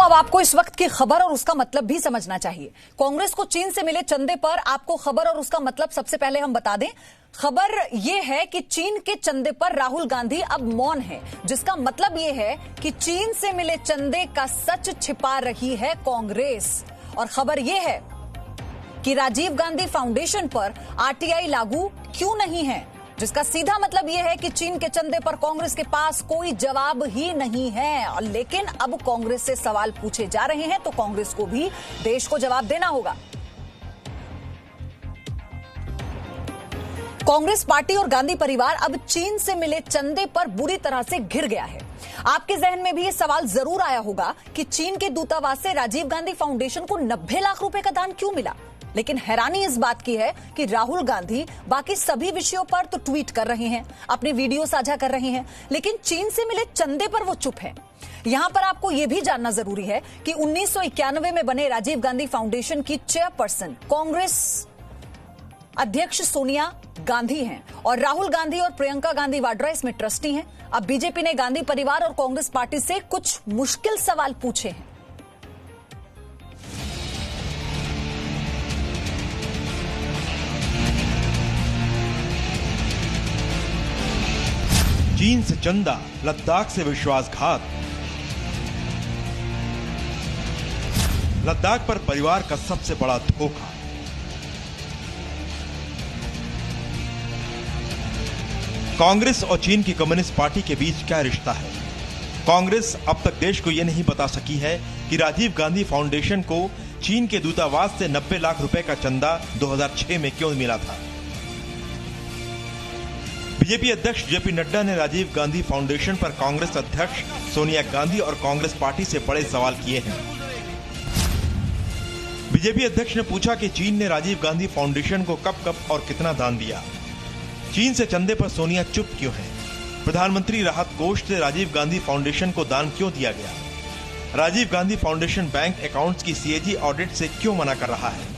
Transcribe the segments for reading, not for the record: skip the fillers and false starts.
अब आपको इस वक्त की खबर और उसका मतलब भी समझना चाहिए। कांग्रेस को चीन से मिले चंदे पर आपको खबर और उसका मतलब सबसे पहले हम बता दें। खबर यह है कि चीन के चंदे पर राहुल गांधी अब मौन है, जिसका मतलब यह है कि चीन से मिले चंदे का सच छिपा रही है कांग्रेस। और खबर यह है कि राजीव गांधी फाउंडेशन पर आरटीआई लागू क्यों नहीं है, जिसका सीधा मतलब यह है कि चीन के चंदे पर कांग्रेस के पास कोई जवाब ही नहीं है। लेकिन अब कांग्रेस से सवाल पूछे जा रहे हैं तो कांग्रेस को भी देश को जवाब देना होगा। कांग्रेस पार्टी और गांधी परिवार अब चीन से मिले चंदे पर बुरी तरह से घिर गया है। आपके जहन में भी यह सवाल जरूर आया होगा कि चीन के दूतावास से राजीव गांधी फाउंडेशन को 90 लाख रुपए का दान क्यों मिला। लेकिन हैरानी इस बात की है कि राहुल गांधी बाकी सभी विषयों पर तो ट्वीट कर रहे हैं, अपने वीडियो साझा कर रहे हैं, लेकिन चीन से मिले चंदे पर वो चुप है। यहां पर आपको यह भी जानना जरूरी है कि 1991 में बने राजीव गांधी फाउंडेशन की चेयरपर्सन कांग्रेस अध्यक्ष सोनिया गांधी हैं और राहुल गांधी और प्रियंका गांधी वाड्रा इसमें ट्रस्टी हैं। अब बीजेपी ने गांधी परिवार और कांग्रेस पार्टी से कुछ मुश्किल सवाल पूछे हैं। चीन से चंदा, लद्दाख से विश्वासघात। लद्दाख पर परिवार का सबसे बड़ा धोखा। कांग्रेस और चीन की कम्युनिस्ट पार्टी के बीच क्या रिश्ता है? कांग्रेस अब तक देश को यह नहीं बता सकी है कि राजीव गांधी फाउंडेशन को चीन के दूतावास से 90 लाख रुपए का चंदा 2006 में क्यों मिला था। बीजेपी अध्यक्ष जेपी नड्डा ने राजीव गांधी फाउंडेशन पर कांग्रेस अध्यक्ष सोनिया गांधी और कांग्रेस पार्टी से बड़े सवाल किए हैं। बीजेपी अध्यक्ष ने पूछा कि चीन ने राजीव गांधी फाउंडेशन को कब और कितना दान दिया। चीन से चंदे पर सोनिया चुप क्यों है? प्रधानमंत्री राहत कोष से राजीव गांधी फाउंडेशन को दान क्यों दिया गया? Rajiv Gandhi foundation bank accounts की सीएजी ऑडिट से क्यों मना कर रहा है?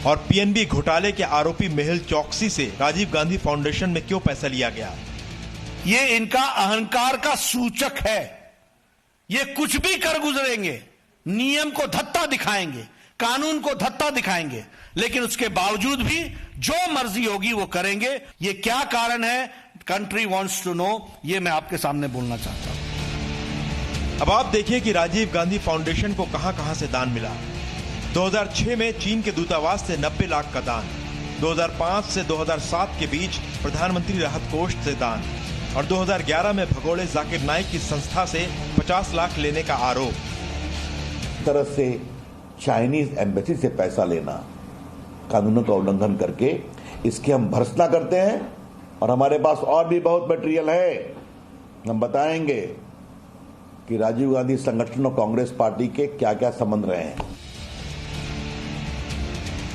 और पीएनबी घोटाले के आरोपी मेहुल चोकसी से राजीव गांधी फाउंडेशन में क्यों पैसा लिया गया? ये इनका अहंकार का सूचक है। ये कुछ भी कर गुजरेंगे, नियम को धत्ता दिखाएंगे, कानून को धत्ता दिखाएंगे, लेकिन उसके बावजूद भी जो मर्जी होगी वो करेंगे। ये क्या कारण है? Country wants to know. ये मैं आपके सामने बोलना चाहता हूं। अब आप देखिए कि राजीव गांधी फाउंडेशन को कहां से दान मिला। 2006 में चीन के दूतावास से 90 लाख का दान, 2005 से 2007 के बीच प्रधानमंत्री राहत कोष से दान और 2011 में भगोड़े जाकिर नाइक की संस्था से 50 लाख लेने का आरोप। तरह से चाइनीज एम्बेसी से पैसा लेना, कानूनों का उल्लंघन करके इसकी हम भर्त्सना करते हैं और हमारे पास और भी बहुत मटेरियल है। हम बताएंगे कि राजीव गांधी संगठन और कांग्रेस पार्टी के क्या क्या संबंध रहे हैं।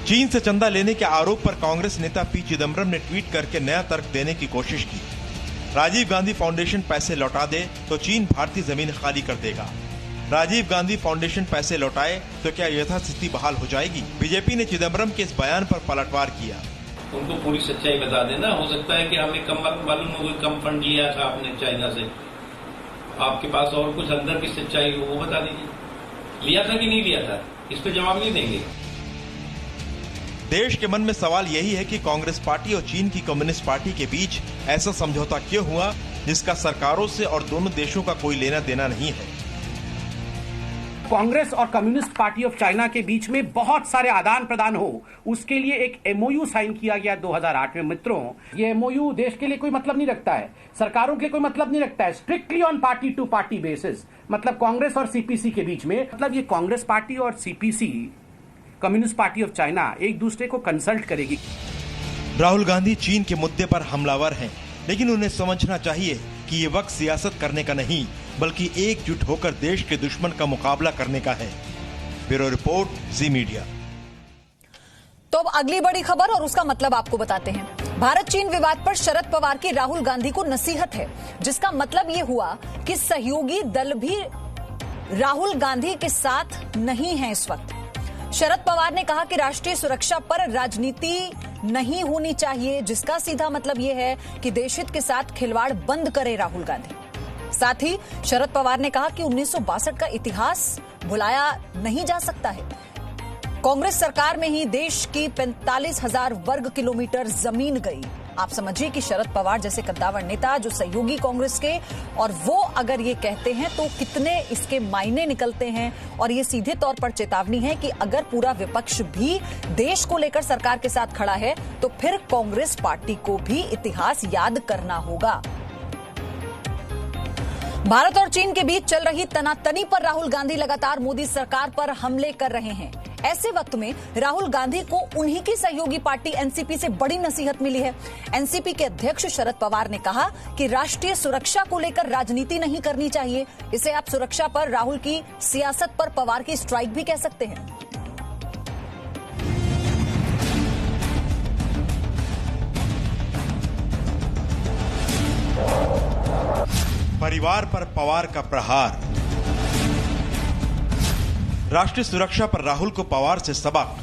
चीन से चंदा लेने के आरोप पर कांग्रेस नेता पी चिदम्बरम ने ट्वीट करके नया तर्क देने की कोशिश की। राजीव गांधी फाउंडेशन पैसे लौटा दे तो चीन भारतीय जमीन खाली कर देगा। राजीव गांधी फाउंडेशन पैसे लौटाए तो क्या यथास्थिति बहाल हो जाएगी? बीजेपी ने चिदम्बरम के इस बयान पर पलटवार किया। उनको पूरी सच्चाई बता देना। हो सकता है कि हमें कम मालूम हो, कोई कम फंड लिया था आपने चाइना से, आपके पास और कुछ अंदर की सच्चाई हो वो बता दीजिए। लिया था कि नहीं लिया था, इस पर जवाब नहीं देंगे। देश के मन में सवाल यही है कि कांग्रेस पार्टी और चीन की कम्युनिस्ट पार्टी के बीच ऐसा समझौता क्यों हुआ जिसका सरकारों से और दोनों देशों का कोई लेना देना नहीं है। कांग्रेस और कम्युनिस्ट पार्टी ऑफ चाइना के बीच में बहुत सारे आदान प्रदान हो, उसके लिए एक एमओयू साइन किया गया 2008 में। मित्रों, ये एमओयू देश के लिए कोई मतलब नहीं रखता है, सरकारों के लिए कोई मतलब नहीं रखता है। Strictly on party to party basis, मतलब कांग्रेस और सीपीसी के बीच में, मतलब ये कांग्रेस पार्टी और CPC, communist party of China, एक दूसरे को कंसल्ट करेगी। राहुल गांधी चीन के मुद्दे पर हमलावर हैं, लेकिन उन्हें समझना चाहिए कि ये वक्त सियासत करने का नहीं बल्कि एकजुट होकर देश के दुश्मन का मुकाबला करने का है। ब्यूरो रिपोर्ट, जी मीडिया। तो अब अगली बड़ी खबर और उसका मतलब आपको बताते हैं। भारत चीन विवाद पर शरद पवार की राहुल गांधी को नसीहत है, जिसका मतलब ये हुआ कि सहयोगी दल भी राहुल गांधी के साथ नहीं है इस वक्त। शरद पवार ने कहा कि राष्ट्रीय सुरक्षा पर राजनीति नहीं होनी चाहिए, जिसका सीधा मतलब यह है कि देशहित के साथ खिलवाड़ बंद करे राहुल गांधी। साथ ही शरद पवार ने कहा कि 1962 का इतिहास भुलाया नहीं जा सकता है। कांग्रेस सरकार में ही देश की 45,000 वर्ग किलोमीटर जमीन गई। आप समझिए कि शरद पवार जैसे कद्दावर नेता जो सहयोगी कांग्रेस के, और वो अगर ये कहते हैं तो कितने इसके मायने निकलते हैं। और ये सीधे तौर पर चेतावनी है कि अगर पूरा विपक्ष भी देश को लेकर सरकार के साथ खड़ा है तो फिर कांग्रेस पार्टी को भी इतिहास याद करना होगा। भारत और चीन के बीच चल रही तनातनी पर राहुल गांधी लगातार मोदी सरकार पर हमले कर रहे हैं। ऐसे वक्त में राहुल गांधी को उन्हीं की सहयोगी पार्टी एनसीपी से बड़ी नसीहत मिली है। एनसीपी के अध्यक्ष शरद पवार ने कहा कि राष्ट्रीय सुरक्षा को लेकर राजनीति नहीं करनी चाहिए। इसे आप सुरक्षा पर राहुल की सियासत पर पवार की स्ट्राइक भी कह सकते हैं। परिवार पर पवार का प्रहार। राष्ट्रीय सुरक्षा पर राहुल को पवार से सबक।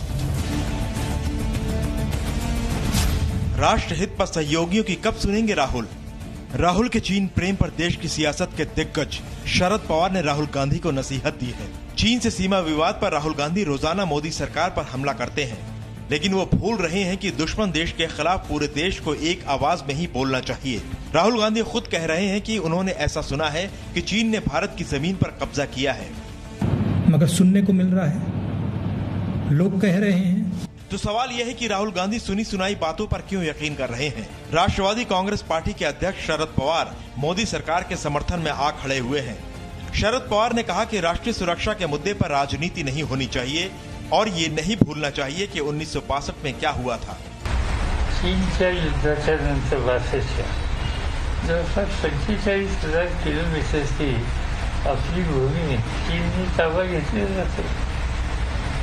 राष्ट्र हित पर सहयोगियों की कब सुनेंगे राहुल? राहुल के चीन प्रेम पर देश की सियासत के दिग्गज शरद पवार ने राहुल गांधी को नसीहत दी है। चीन से सीमा विवाद पर राहुल गांधी रोजाना मोदी सरकार पर हमला करते हैं, लेकिन वो भूल रहे हैं कि दुश्मन देश के खिलाफ पूरे देश को एक आवाज में ही बोलना चाहिए। राहुल गांधी खुद कह रहे हैं कि उन्होंने ऐसा सुना है कि चीन ने भारत की जमीन पर कब्जा किया है, मगर सुनने को मिल रहा है, लोग कह रहे हैं। तो सवाल यह है कि राहुल गांधी सुनी सुनाई बातों पर क्यों यकीन कर रहे हैं? राष्ट्रवादी कांग्रेस पार्टी के अध्यक्ष शरद पवार मोदी सरकार के समर्थन में आ खड़े हुए हैं। शरद पवार ने कहा कि राष्ट्रीय सुरक्षा के मुद्दे पर राजनीति नहीं होनी चाहिए और ये नहीं भूलना चाहिए कि 1962 में क्या हुआ था। चीनच्या युद्धाच्या नंतर वासेच्या जवळपास 45,000 किलोमीटरची आपली भूमी चीनने ताबा घेतलेला आहे।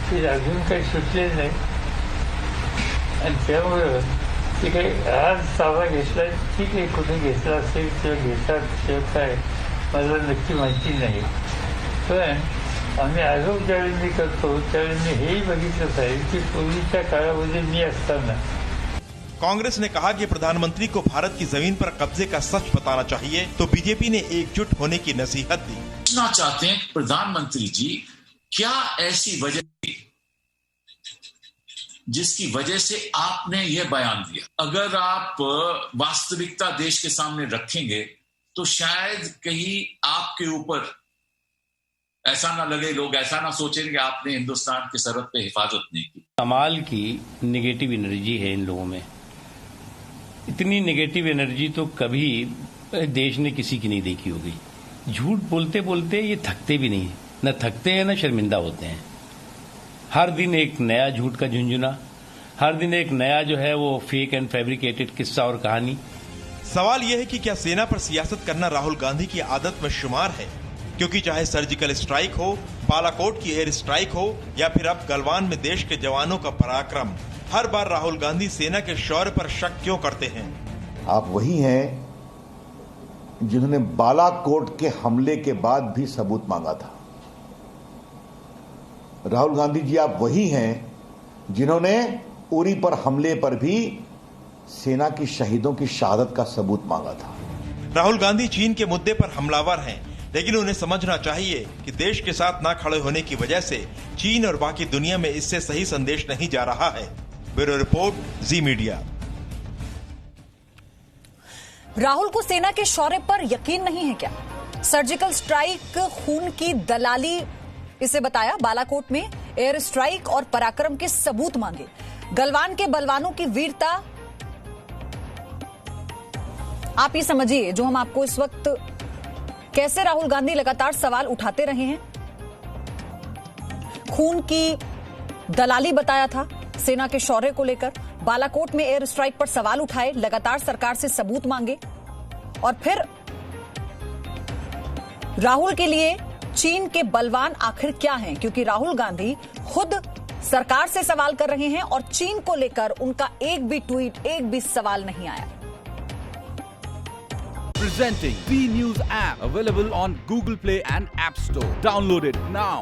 ते अजून काही सुटले नाही आणि त्यामुळं ते काही आज ताबा घेतला, ठीक आहे, कुठे घेतला असेल किंवा घेतात किंवा काय मला नक्की माहिती नाही, पण आम्ही आरोप ज्यावेळी करतो त्यावेळी हेही बघितलं पाहिजे की पूर्वीच्या काळामध्ये मी असताना कांग्रेस ने कहा कि प्रधानमंत्री को भारत की जमीन पर कब्जे का सच बताना चाहिए, तो बीजेपी ने एकजुट होने की नसीहत दी। पूछना चाहते हैं प्रधानमंत्री जी, क्या ऐसी वजह थी जिसकी वजह से आपने यह बयान दिया? अगर आप वास्तविकता देश के सामने रखेंगे तो शायद कहीं आपके ऊपर ऐसा ना लगे, लोग ऐसा ना सोचें कि आपने हिंदुस्तान की सरहद पे हिफाजत नहीं की। कमाल की नेगेटिव एनर्जी है इन लोगों में। इतनी नेगेटिव एनर्जी तो कभी देश ने किसी की नहीं देखी होगी। झूठ बोलते बोलते ये थकते भी नहीं, न थकते हैं न शर्मिंदा होते हैं। हर दिन एक नया झूठ का झुंझुना, हर दिन एक नया जो है वो फेक एंड फैब्रिकेटेड किस्सा और कहानी। सवाल यह है कि क्या सेना पर सियासत करना राहुल गांधी की आदत में शुमार है? क्योंकि चाहे सर्जिकल स्ट्राइक हो, बालाकोट की एयर स्ट्राइक हो या फिर अब गलवान में देश के जवानों का पराक्रम, हर बार राहुल गांधी सेना के शौर्य पर शक क्यों करते हैं? आप वही हैं जिन्होंने बालाकोट के हमले के बाद भी सबूत मांगा था। राहुल गांधी जी, आप वही हैं जिन्होंने उरी पर हमले पर भी सेना की शहीदों की शहादत का सबूत मांगा था। राहुल गांधी चीन के मुद्दे पर हमलावर हैं, लेकिन उन्हें समझना चाहिए कि देश के साथ ना खड़े होने की वजह से चीन और बाकी दुनिया में इससे सही संदेश नहीं जा रहा है। ब्यूरो रिपोर्ट, जी मीडिया। राहुल को सेना के शौर्य पर यकीन नहीं है क्या? सर्जिकल स्ट्राइक, खून की दलाली इसे बताया, बालाकोट में एयर स्ट्राइक और पराक्रम के सबूत मांगे, गलवान के बलवानों की वीरता। आप ये समझिए जो हम आपको इस वक्त कैसे राहुल गांधी लगातार सवाल उठाते रहे हैं। खून की दलाली बताया था सेना के शौर्य को लेकर, बालाकोट में एयर स्ट्राइक पर सवाल उठाए, लगातार सरकार से सबूत मांगे, और फिर राहुल के लिए चीन के बलवान आखिर क्या हैं? क्योंकि राहुल गांधी खुद सरकार से सवाल कर रहे हैं और चीन को लेकर उनका एक भी ट्वीट, एक भी सवाल नहीं आया। Presenting B News app, available on Google Play and App Store. Download it now.